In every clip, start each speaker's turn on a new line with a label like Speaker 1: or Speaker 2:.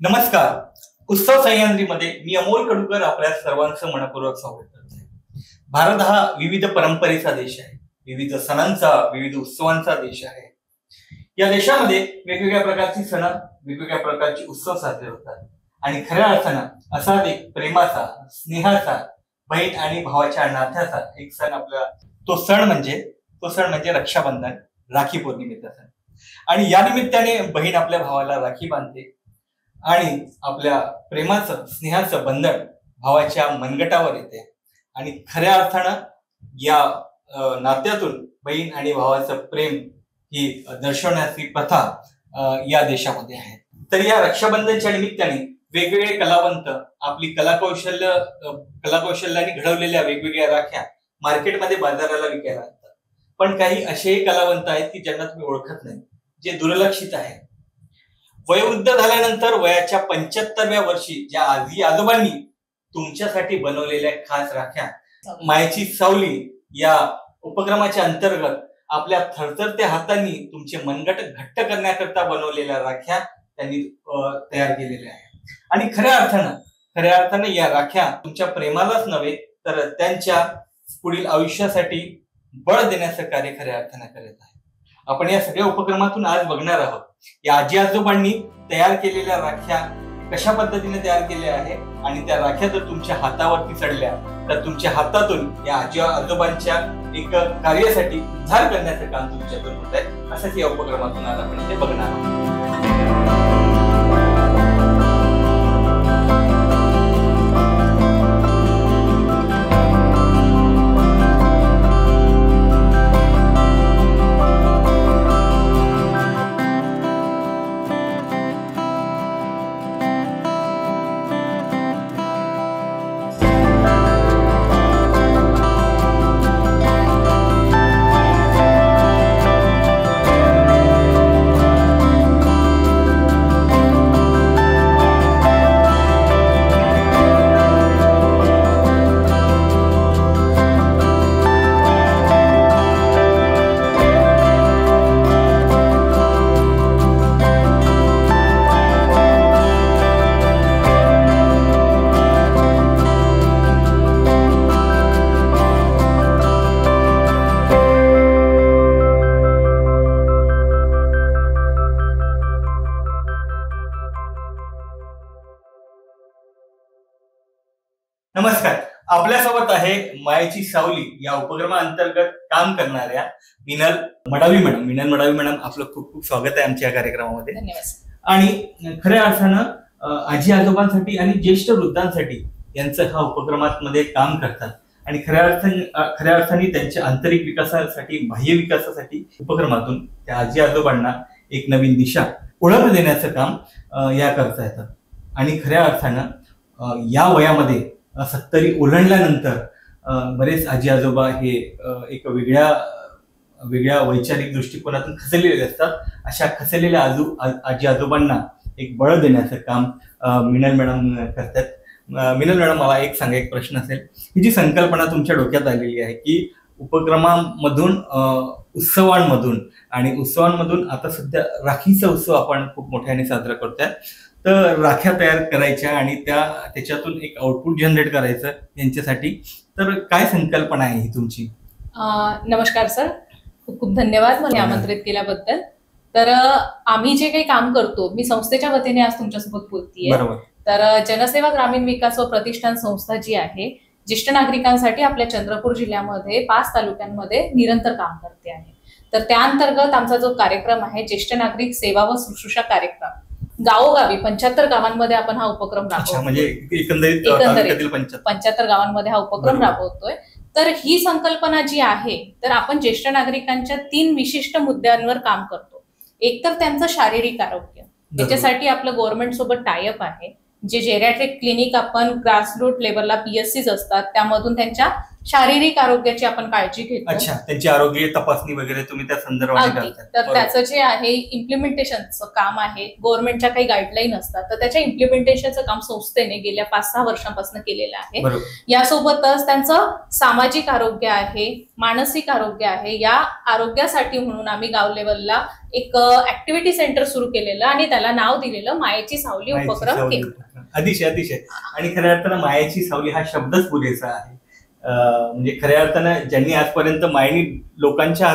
Speaker 1: नमस्कार. उत्सव सह्याद्रीमध्ये मी अमोल कडूकर आपल्या सर्वांचं मनपूर्वक स्वागत करतो. भारत हा विविध परंपरेचा देश आहे, विविध सणांचा, विविध उत्सवांचा देश आहे. या देशामध्ये वेगवेगळ्या प्रकारची सण, वेगवेगळ्या प्रकारचे उत्सव साजरे होतात आणि खऱ्या अर्थानं असा एक प्रेमाचा, स्नेहाचा, बहीण आणि भावाच्या नात्याचा एक सण तो सण म्हणजे रक्षाबंधन, राखी पौर्णिमेचा सण. आणि या निमित्ताने बहीण आपल्या भावाला राखी बांधते आणि आपल्या प्रेमाचं, स्नेहाचं बंधन भावाच्या मनगटावर येते. आणि खऱ्या अर्थानं या नात्यातून बहीण आणि भावाचं प्रेम ही दर्शवण्याची प्रथा या देशामध्ये आहे. तर या रक्षाबंधनच्या निमित्ताने वेगवेगळे कलावंत आपली कलाकौशल्याने घडवलेल्या वेगवेगळ्या राख्या मार्केटमध्ये बाजाराला विकायला आणतात. पण काही असेही कलावंत आहेत की ज्यांना तुम्ही ओळखत नाही, जे दुर्लक्षित आहे. वयोवृद्ध झाल्यानंतर वयाच्या 75व्या वर्षी ज्या आजी आजोबांनी तुमच्यासाठी बनवलेल्या खास राख्या, मायेची सावली या उपक्रमाच्या अंतर्गत आपल्या थरथरत्या हातांनी तुमचे मनगट घट्ट करण्याकरता बनवलेल्या राख्या त्यांनी तयार केलेल्या आहेत. आणि खऱ्या अर्थानं या राख्या तुमच्या प्रेमालाच नव्हे तर त्यांच्या पुढील आयुष्यासाठी बळ देण्याचं कार्य खऱ्या अर्थानं करत आहे. आपण या सगळ्या उपक्रमातून आज बघणार आहोत या आजी आजोबांनी तयार केलेल्या राख्या कशा पद्धतीने तयार केल्या आहे आणि त्या राख्या जर तुमच्या हातावरती चढल्या तर तुमच्या हातातून या आजी आजोबांच्या एक कार्यासाठी उद्धार करण्याचं काम तुमच्यातून होत आहे. असंच या उपक्रमातून आज आपण ते बघणार आहोत. नमस्कार. आपल्यासोबत आहे मायेची सावली या उपक्रमाअंतर्गत काम करणाऱ्या मिनल मडावी मॅडम. आपलं खूप खूप स्वागत आहे आमच्या या कार्यक्रमामध्ये. आणि खऱ्या अर्थानं आजी आजोबांसाठी आणि ज्येष्ठ वृद्धांसाठी यांचं हा उपक्रमामध्ये काम करतात आणि खऱ्या अर्थाने त्यांच्या आंतरिक विकासासाठी, बाह्य विकासासाठी उपक्रमातून त्या आजी आजोबांना एक नवीन दिशा, ओळख देण्याचं काम या करता येतात. आणि खऱ्या अर्थानं या वयामध्ये 70 ओलांडल्यानंतर बरेच आजी आजोबा हे एक वेगळ्या वैचारिक दृष्टिकोनातून खचलेले असतात. अशा खचलेल्या आजी आजोबांना एक बळ देण्याचं काम मिनल मॅडम करतात. मिनल मॅडम, मला एक प्रश्न असेल, ही जी संकल्पना तुमच्या डोक्यात आलेली आहे की उपक्रमामधून, उत्सवांमधून आता सध्या राखीचा उत्सव आपण खूप मोठ्याने साजरा करतोय, तर राख्या तयार करायच्या आणि त्याच्यातून एक आउटपुट जनरेट करायचं यांच्यासाठी, तर काय संकल्पना आहे ही तुमची?
Speaker 2: नमस्कार सर, खूप खूप धन्यवाद मला आमंत्रित केल्याबद्दल. तर आम्ही जे काही काम करतो, मी संस्थेच्या वतीने आज तुमच्यासोबत बोलतीये.
Speaker 1: बरोबर.
Speaker 2: तर जनसेवा ग्रामीण विकास व प्रतिष्ठान संस्था जी आहे, ज्येष्ठ नागरिकांसाठी आपल्या चंद्रपूर जिल्ह्यामध्ये 5 तालुक्यांमध्ये निरंतर काम करते आहे. तर त्या अंतर्गत आमचा जो कार्यक्रम आहे, ज्येष्ठ नागरिक सेवा व शुश्रूषा कार्यक्रम, गावोगावी 75 गावांमध्ये आपण हा उपक्रम राबवतो.
Speaker 1: म्हणजे एकंदरीत
Speaker 2: 75 गावांमध्ये हा उपक्रम राबवतोय. तर ही संकल्पना जी आहे, तर आपण ज्येष्ठ नागरिकांच्या 3 विशिष्ट मुद्द्यांवर काम करतो. एक तर त्यांचं शारीरिक आरोग्य, त्याच्यासाठी आपलं गव्हर्नमेंट सोबत टायअप आहे. जे जेरॅट्रिक क्लिनिक आपण ग्रासरूट लेवलला PSCs असतात, त्यामधून त्यांच्या शारीरिक आरोग्याची आपण काळजी घेतो.
Speaker 1: अच्छा, त्यांची आरोग्य तपासणी वगैरे तुम्ही त्या संदर्भात करता.
Speaker 2: तर त्याचं जे आहे इम्प्लिमेंटेशनचं काम आहे, गव्हर्नमेंटच्या काही गाईडलाईन असतात, तर त्याच्या इम्प्लिमेंटेशनचं काम संस्थेने गेल्या 5-6 वर्षांपासून केलेलं आहे. यासोबतच त्यांचं सामाजिक आरोग्य आहे, मानसिक आरोग्य आहे. या आरोग्यासाठी म्हणून आम्ही गाव लेवलला एक ऍक्टिव्हिटी सेंटर सुरू केलेलं आणि त्याला नाव दिलेलं मायेची सावली उपक्रम केला.
Speaker 1: अतिशय आणि खऱ्या अर्थानं मायेची सावली हा शब्दच पुरेसा आहे. म्हणजे खऱ्या अर्थानं ज्यांनी आजपर्यंत मायेने लोकांच्या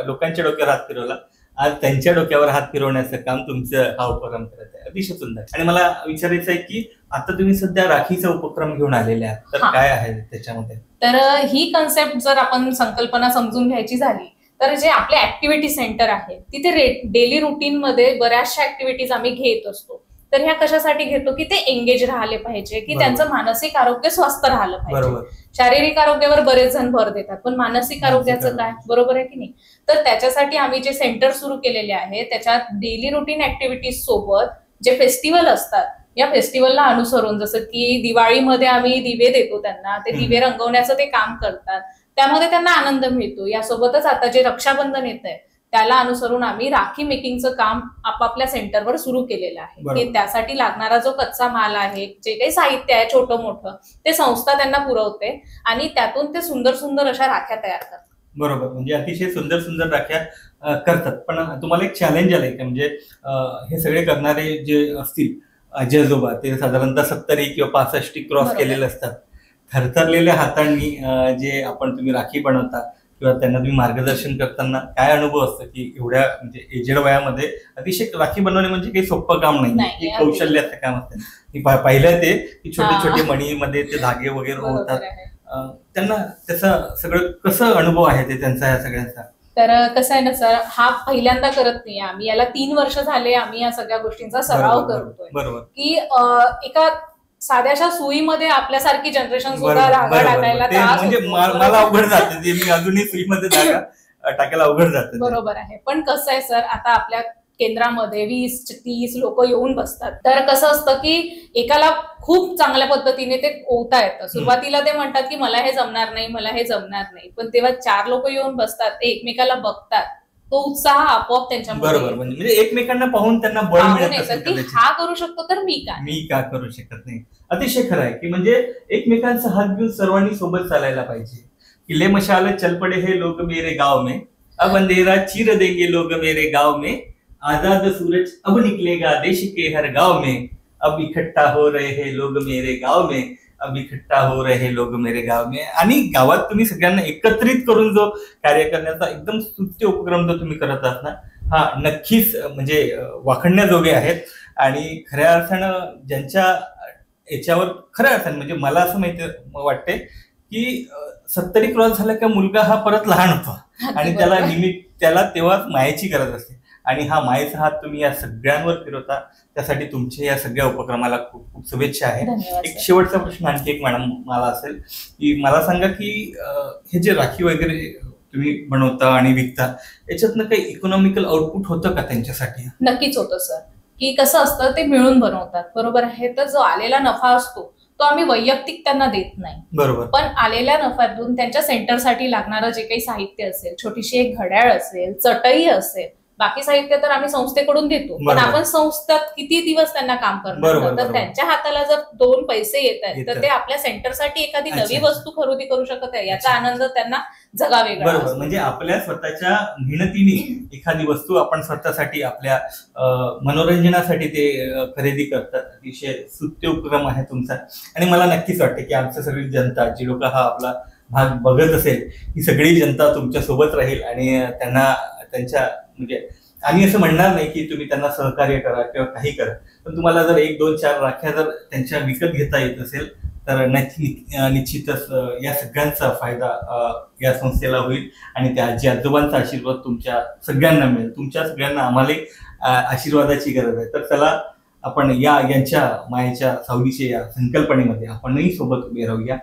Speaker 1: डोक्यावर हात फिरवला, आज त्यांच्या डोक्यावर हात फिरवण्याचं काम तुमचं हा उपक्रम करत आहे. अतिशय सुंदर. आणि मला विचारायचं आहे की आता तुम्ही सध्या राखीचा उपक्रम घेऊन आलेले आहात, तर काय आहे त्याच्यामध्ये?
Speaker 2: तर ही कन्सेप्ट जर आपण संकल्पना समजून घ्यायची झाली तर जे आपले ऍक्टिव्हिटी सेंटर आहे तिथे डेली रुटीन मध्ये बऱ्याचशा ऍक्टिव्हिटीज आम्ही घेत असतो. तर ह्या कशासाठी घेतो की ते एंगेज राहिले पाहिजे, की त्यांचं मानसिक आरोग्य स्वस्थ राहिलं पाहिजे. शारीरिक आरोग्यावर बरेच जण भर देतात, पण मानसिक आरोग्याचं काय, बरोबर आहे की नाही? तर त्याच्यासाठी आम्ही जे सेंटर सुरू केलेले आहे त्याच्यात डेली रुटीन ऍक्टिव्हिटीज सोबत जे फेस्टिवल असतात, या फेस्टिवलला अनुसरून, जसं की दिवाळीमध्ये आम्ही दिवे देतो त्यांना, ते दिवे रंगवण्याचं ते काम करतात, त्यामध्ये त्यांना आनंद मिळतो. यासोबतच आता जे रक्षाबंधन येत आहे त्याला अनुसरून आम्ही राखी मेकिंगचं काम आपापल्या सेंटरवर सुरू केलेलं आहे, की त्यासाठी लागणारा जो कच्चा माल आहे, जे काही साहित्य आहे छोटं मोठं, ते संस्था त्यांना पुरवते आणि त्यातून ते सुंदर सुंदर अशा राख्या तयार करतात.
Speaker 1: बरोबर, म्हणजे अतिशय सुंदर सुंदर राख्या करतात. पण तुम्हाला एक चॅलेंज आलंय का? म्हणजे हे सगळे करणारे जे असतील आजी-आजोबा, ते साधारणतः 70 किंवा 65 क्रॉस केलेले असतात. थरथरलेल्या हातांनी जे तुम्ही राखी बनवता किंवा त्यांना तुम्ही मार्गदर्शन करताना काय अनुभव असतं की एवढ्या म्हणजे एजेड वयामध्ये अतिशय राखी बनवणे म्हणजे काही सोपं काम नाही, कौशल्याचं काम असतं. मी पाहिलं ते की छोटे छोटे मणीमध्ये ते धागे वगैरे होतात. त्यांना त्याचा सगळं कसं अनुभव आहे ते त्यांचा या सगळ्यांचा?
Speaker 2: तर कसं आहे ना सर, हा पहिल्यांदा करत नाही आम्ही, याला 3 वर्ष झाले आम्ही या सगळ्या गोष्टींचा सराव करतोय.
Speaker 1: बरोबर,
Speaker 2: की एका साध्याशा सुईमध्ये आपल्यासारखी जनरेशन सुद्धा धागा टाकायला त्रास
Speaker 1: म्हणजे मला अवघड जाते, मी अजूनही सुईमध्ये धागा टाकायला अवघड जाते.
Speaker 2: बरोबर आहे. पण कसं आहे सर, आता आपल्या केंद्रामध्ये 20-30 लोक येऊन बसतात. तर कसं असतं की एकाला खूप चांगल्या पद्धतीने ते ओवता येतं. सुरुवातीला ते म्हणतात की मला हे जमणार नाही, मला हे जमणार नाही, पण तेव्हा 4 लोक येऊन बसतात, ते एकमेकाला बघतात, तो उत्साह आपोआप त्यांच्यामध्ये,
Speaker 1: बरोबर, म्हणजे एकमेकांना पाहून त्यांना बळ मिळत असेल
Speaker 2: की हा करू शकतो तर मी
Speaker 1: का करू शकत नाही. अतिशय खरं आहे की म्हणजे एकमेकांचा हात घेऊन सर्वांनी सोबत चालायला पाहिजे. किले मशाल चल पडे हे लोग मेरे गाव में, अब अंधेरा चीर देंगे लोग मेरे गाव में, आजाद सूरज अब निकलेगा देश के हर गाव में, अब इकट्ठा हो रहे हैं लोग मेरे गाव में, अब इकट्ठा हो रहे लोग मेरे गाव में. आणि गावात तुम्ही सगळ्यांना एकत्रित करून जो कार्य करण्याचा एकदम स्तुत्य उपक्रम जो तुम्ही करत आहात ना, हा नक्कीच म्हणजे वाखणण्याजोगे आहेत. आणि खऱ्या अर्थानं ज्यांच्या याच्यावर खऱ्या अर्थानं म्हणजे मला असं वाटते की 70 क्रॉस झाला का मुलगा हा परत लहान होतो आणि त्याला तेव्हाच मायेची गरज असते. आणि हा मायेचा हात तुम्ही या सगळ्यांवर फिरवता, त्यासाठी तुमच्या या सगळ्या उपक्रमाला खूप खूप शुभेच्छा आहेत. एक शेवटचा प्रश्न आणखी एक मॅडम मला असेल की मला सांगा की हे जे राखी वगैरे तुम्ही बनवता आणि विकता, याच्यातनं काही इकॉनॉमिकल आउटपुट होतं का त्यांच्यासाठी?
Speaker 2: नक्कीच होतं सर, की कसं असतं ते मिळून बनवतात, बरोबर आहे. तर जो आलेला नफा असतो तो आम्ही वैयक्तिक त्यांना देत नाही,
Speaker 1: बरोबर,
Speaker 2: पण आलेल्या नफ्यातून त्यांच्या सेंटरसाठी लागणारं जे काही साहित्य असेल, छोटीशी एक घड्याळ असेल, चटई असेल, बाकी साहित्य तर आम्ही संस्थेकडून देतो. पण आपण संस्थेत किती दिवस त्यांना काम करणार, तर त्यांच्या हाताला जर 2 पैसे येत आहेत तर ते आपल्या सेंटरसाठी एखादी नवी वस्तू खरेदी करू शकत आहे, याचा आनंद त्यांना जगावेगळा.
Speaker 1: बरोबर, म्हणजे आपल्या स्वतःच्या मेहनतीने एखादी वस्तू आपण स्वतःसाठी आपल्या मनोरंजनासाठी ते खरेदी करतात. अतिशय स्तुत्य उपक्रम आहे तुमचा. आणि मला नक्कीच वाटतं की आमच्या सगळी जनता, जी लोक हा आपला भाग बघत असेल, ही सगळी जनता तुमच्या सोबत राहील आणि त्यांना त्यांच्या म्हणजे आम्ही असं म्हणणार नाही की तुम्ही त्यांना सहकार्य करा किंवा काही करा, पण तुम्हाला जर 1-2-4 राख्या जर त्यांच्या विकत घेता येत असेल तर निश्चितच या सगळ्यांचा फायदा या संस्थेला होईल आणि त्या आजी आजोबांचा आशीर्वाद तुमच्या सगळ्यांना मिळेल. तुमच्या सगळ्यांना आम्हाला आशीर्वादाची गरज आहे. तर चला आपण यांच्या मायेच्या सावलीच्या या संकल्पनेमध्ये आपणही सोबत उभे राहूया.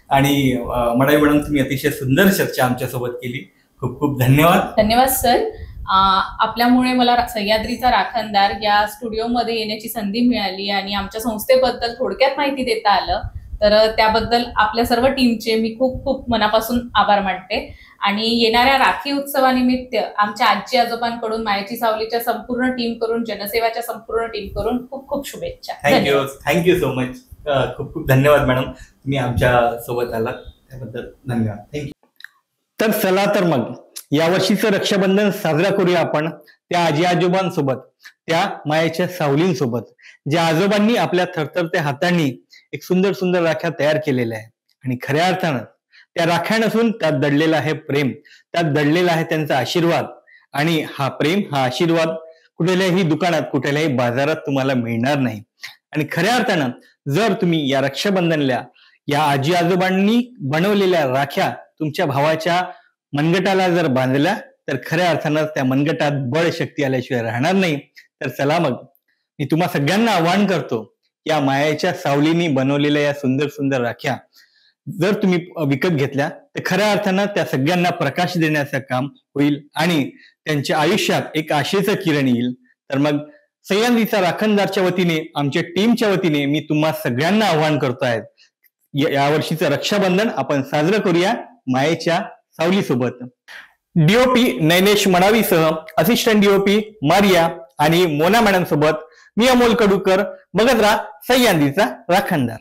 Speaker 1: आणि मडाई मॅडम, तुम्ही अतिशय सुंदर चर्चा आमच्या सोबत केली. खूप खूप धन्यवाद.
Speaker 2: धन्यवाद सर. आपल्यामुळे मला सह्याद्रीचा राखणदार या स्टुडिओमध्ये येण्याची संधी मिळाली आणि आमच्या संस्थेबद्दल थोडक्यात माहिती देता आलं. तर त्याबद्दल आपल्या सर्व टीमचे मी खूप खूप मनापासून आभार मानते आणि येणाऱ्या राखी उत्सवानिमित्त आमच्या आजी आजोबांकडून, मायेची सावलीच्या संपूर्ण टीम करून, जनसेवाच्या संपूर्ण टीम करून खूप खूप शुभेच्छा.
Speaker 1: Thank you so much. खूप खूप धन्यवाद मॅडम, तुम्ही आमच्या सोबत आलात त्याबद्दल धन्यवाद. थँक्यू.
Speaker 3: तर चला तर मग यावर्षीचं रक्षाबंधन साजरा करूया आपण त्या आजी आजोबांसोबत, त्या मायेच्या सावलींसोबत, ज्या आजोबांनी आपल्या थरथरत्या हातांनी एक सुंदर सुंदर राख्या तयार केलेल्या आहे. आणि खऱ्या अर्थानं त्या राख्या नसून त्यात दडलेला आहे प्रेम, त्यात दडलेला आहे त्यांचा आशीर्वाद. आणि हा प्रेम, हा आशीर्वाद कुठल्याही दुकानात, कुठल्याही बाजारात तुम्हाला मिळणार नाही. आणि खऱ्या अर्थानं जर तुम्ही या रक्षाबंधनला या आजी आजोबांनी बनवलेल्या राख्या तुमच्या भावाच्या मनगटाला जर बांधल्या तर खऱ्या अर्थानं त्या मनगटात बळ शक्ती आल्याशिवाय राहणार नाही. तर चला मग मी तुम्हा सगळ्यांना आवाहन करतो, या मायेच्या सावलीनी बनवलेल्या या सुंदर सुंदर राख्या जर तुम्ही विकत घेतल्या तर खऱ्या अर्थानं त्या सगळ्यांना प्रकाश देण्याचं काम होईल आणि त्यांच्या आयुष्यात एक आशेचं किरण येईल. तर मग सह्याद्रीचा राखणदारच्या वतीने, आमच्या टीमच्या वतीने मी तुम्हा सगळ्यांना आवाहन करतो आहे, यावर्षीचं रक्षाबंधन आपण साजरं करूया मायेच्या सावलीसोबत. डीओपी नैनेश मडावीसह असिस्टंट डीओपी मारिया आणि मोना मॅडम सोबत मी अमोल कडूकर. बघत राहा सह्याद्रीचा राखणदार.